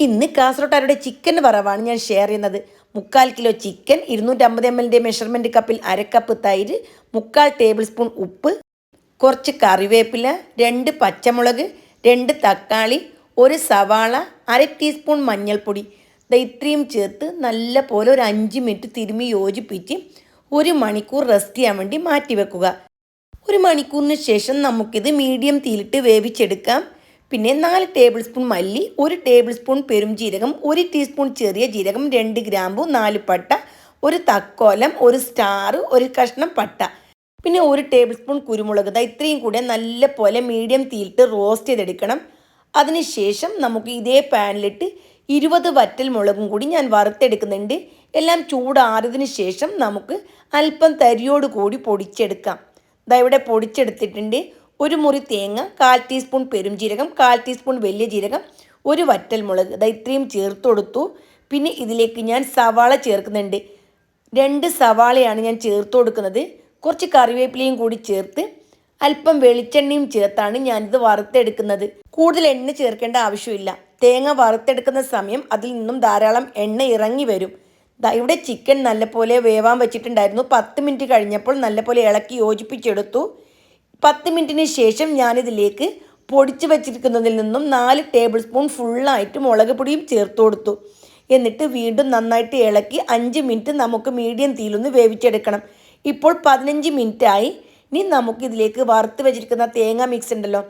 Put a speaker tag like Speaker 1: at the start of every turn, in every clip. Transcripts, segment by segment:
Speaker 1: ഇന്ന് കാസർഗോട്ടുകാരുടെ ചിക്കൻ വറവാണ് ഞാൻ ഷെയർ ചെയ്യുന്നത്. 3/4 കിലോ ചിക്കൻ, 250 ml മെഷർമെൻറ്റ് കപ്പിൽ അരക്കപ്പ് തൈര്, 3/4 ടേബിൾ സ്പൂൺ ഉപ്പ്, കുറച്ച് കറിവേപ്പില, 2 പച്ചമുളക്, 2 തക്കാളി, 1 സവാള, 1/2 ടീസ്പൂൺ മഞ്ഞൾപ്പൊടി. ഇത്രയും ചേർത്ത് നല്ല പോലെ ഒരു 5 മിനിറ്റ് തിരുമ്മി യോജിപ്പിച്ച് 1 മണിക്കൂർ റെസ്റ്റ് ചെയ്യാൻ വേണ്ടി മാറ്റി വെക്കുക. 1 മണിക്കൂറിന് ശേഷം നമുക്കിത് മീഡിയം തീയിലിട്ട് വേവിച്ചെടുക്കാം. പിന്നെ 4 ടേബിൾ സ്പൂൺ മല്ലി, 1 ടേബിൾ സ്പൂൺ പെരുംജീരകം, 1 ടീസ്പൂൺ ചെറിയ ജീരകം, 2 ഗ്രാമ്പു, 4 പട്ട, 1 തക്കോലം, 1 സ്റ്റാർ, 1 കഷ്ണം പട്ട, പിന്നെ 1 ടേബിൾ സ്പൂൺ കുരുമുളക്. ഇത്രയും കൂടെ നല്ല പോലെ മീഡിയം തീയിലിട്ട് റോസ്റ്റ് ചെയ്തെടുക്കണം. അതിനുശേഷം നമുക്ക് ഇതേ പാനിലിട്ട് 20 വറ്റൽ മുളകും കൂടി ഞാൻ വറുത്തെടുക്കുന്നുണ്ട്. എല്ലാം ചൂടാറിയതിന് ശേഷം നമുക്ക് അല്പം തരിയോട് കൂടി പൊടിച്ചെടുക്കാം. ഇവിടെ പൊടിച്ചെടുത്തിട്ടുണ്ട്. 1 മുറി തേങ്ങ, 1/4 ടീസ്പൂൺ പെരുംജീരകം, 1/4 ടീസ്പൂൺ വലിയ ജീരകം, 1 വറ്റൽ മുളക്. ഇത്രയും ചേർത്ത് കൊടുത്തു. പിന്നെ ഇതിലേക്ക് ഞാൻ സവാള ചേർക്കുന്നുണ്ട്. 2 സവാളയാണ് ഞാൻ ചേർത്ത് കൊടുക്കുന്നത്. കുറച്ച് കറിവേപ്പിലയും കൂടി ചേർത്ത് അല്പം വെളിച്ചെണ്ണയും ചേർത്താണ് ഞാനിത് വറുത്തെടുക്കുന്നത്. കൂടുതൽ എണ്ണ ചേർക്കേണ്ട ആവശ്യമില്ല. തേങ്ങ വറുത്തെടുക്കുന്ന സമയം അതിൽ നിന്നും ധാരാളം എണ്ണ ഇറങ്ങി വരും. ഇവിടെ ചിക്കൻ നല്ലപോലെ വേവാൻ വെച്ചിട്ടുണ്ടായിരുന്നു. 10 മിനിറ്റ് കഴിഞ്ഞപ്പോൾ നല്ലപോലെ ഇളക്കി യോജിപ്പിച്ചെടുത്തു. 10 മിനിറ്റിന് ശേഷം ഞാനിതിലേക്ക് പൊടിച്ച് വെച്ചിരിക്കുന്നതിൽ നിന്നും 4 ടേബിൾ സ്പൂൺ ഫുള്ളായിട്ട് മുളക് പൊടിയും ചേർത്ത് കൊടുത്തു. എന്നിട്ട് വീണ്ടും നന്നായിട്ട് ഇളക്കി 5 മിനിറ്റ് നമുക്ക് മീഡിയം തീയിലൊന്ന് വേവിച്ചെടുക്കണം. ഇപ്പോൾ 15 മിനിറ്റായി. ഇനി നമുക്കിതിലേക്ക് വറുത്ത് വെച്ചിരിക്കുന്ന തേങ്ങ മിക്സ് ഉണ്ടല്ലോ,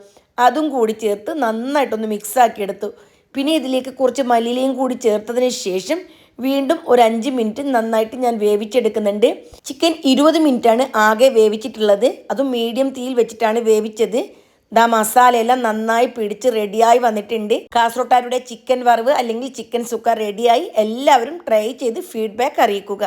Speaker 1: അതും കൂടി ചേർത്ത് നന്നായിട്ടൊന്ന് മിക്സാക്കിയെടുത്തു. പിന്നെ ഇതിലേക്ക് കുറച്ച് മല്ലിയിലയും കൂടി ചേർത്തതിന് ശേഷം വീണ്ടും ഒരു 5 മിനിറ്റ് നന്നായിട്ട് ഞാൻ വേവിച്ചെടുക്കുന്നുണ്ട്. ചിക്കൻ 20 മിനിറ്റാണ് ആകെ വേവിച്ചിട്ടുള്ളത്. അതും മീഡിയം തീയിൽ വെച്ചിട്ടാണ് വേവിച്ചത്. മസാലയെല്ലാം നന്നായി പിടിച്ച് റെഡിയായി വന്നിട്ടുണ്ട്. കാസർഗോട്ടുകാരുടെ ചിക്കൻ വറവ് അല്ലെങ്കിൽ ചിക്കൻ സുക്ക റെഡിയായി. എല്ലാവരും ട്രൈ ചെയ്ത് ഫീഡ്ബാക്ക് അറിയിക്കുക.